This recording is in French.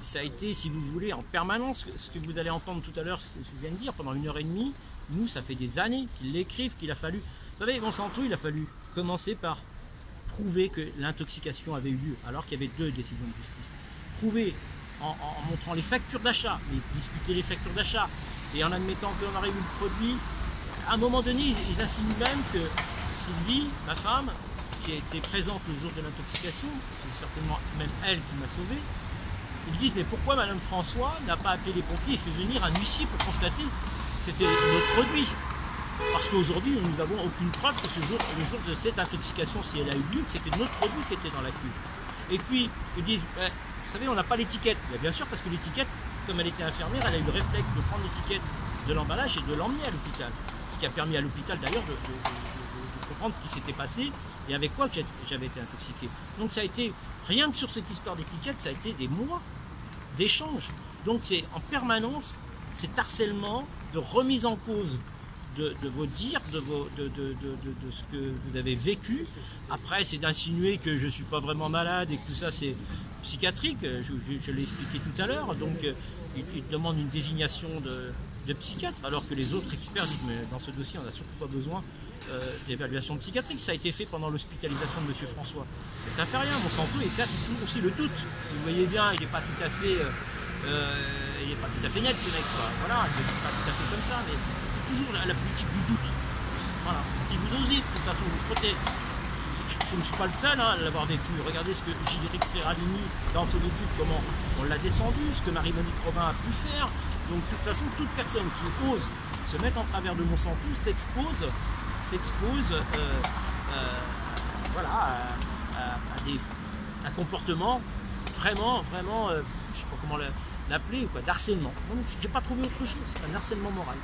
ça a été, si vous voulez, en permanence, ce que vous allez entendre tout à l'heure, ce que je viens de dire, pendant 1h30, nous, ça fait des années qu'ils l'écrivent, qu'il a fallu... Vous savez, Monsanto, il a fallu commencer par prouver que l'intoxication avait eu lieu, alors qu'il y avait 2 décisions de justice. Prouver en montrant les factures d'achat, discuter les factures d'achat, et en admettant qu'on aurait eu le produit. À un moment donné, ils insinuent même que Sylvie, ma femme, qui était présente le jour de l'intoxication, c'est certainement même elle qui m'a sauvé, ils disent mais pourquoi Madame François n'a pas appelé les pompiers et fait venir un huissier pour constater que c'était notre produit? Parce qu'aujourd'hui, nous n'avons aucune preuve que le jour de cette intoxication, si elle a eu lieu, que c'était notre produit qui était dans la cuve. Et puis, ils disent, vous savez, on n'a pas l'étiquette. Bien sûr, parce que l'étiquette, comme elle était infirmière, elle a eu le réflexe de prendre l'étiquette de l'emballage et de l'emmener à l'hôpital. Ce qui a permis à l'hôpital d'ailleurs de comprendre ce qui s'était passé et avec quoi j'avais été intoxiqué. Donc ça a été, rien que sur cette histoire d'étiquette, ça a été des mois d'échanges. Donc c'est en permanence cet harcèlement de remise en cause de vos dires, de ce que vous avez vécu. Après, c'est d'insinuer que je ne suis pas vraiment malade et que tout ça c'est psychiatrique. Je l'ai expliqué tout à l'heure. Donc il demande une désignation de psychiatre, alors que les autres experts disent mais dans ce dossier on n'a surtout pas besoin d'évaluation psychiatrique. Ça a été fait pendant l'hospitalisation de M. François. Mais ça ne fait rien, Monsanto, et ça c'est toujours aussi le doute. Vous voyez bien, il n'est pas tout à fait net ce mec, quoi. Voilà, il ne dit pas tout à fait comme ça, mais c'est toujours la politique du doute. Voilà. Si vous osez, de toute façon vous frottez. Je ne suis pas le seul à l'avoir vécu. Regardez ce que Gilles Serralini, dans Solitude, comment on l'a descendu, ce que Marie-Monique Robin a pu faire. Donc de toute façon, toute personne qui ose se mettre en travers de Monsanto s'expose voilà, à un comportement vraiment, je ne sais pas comment l'appeler, d'harcèlement. Donc je n'ai pas trouvé autre chose, c'est un harcèlement moral.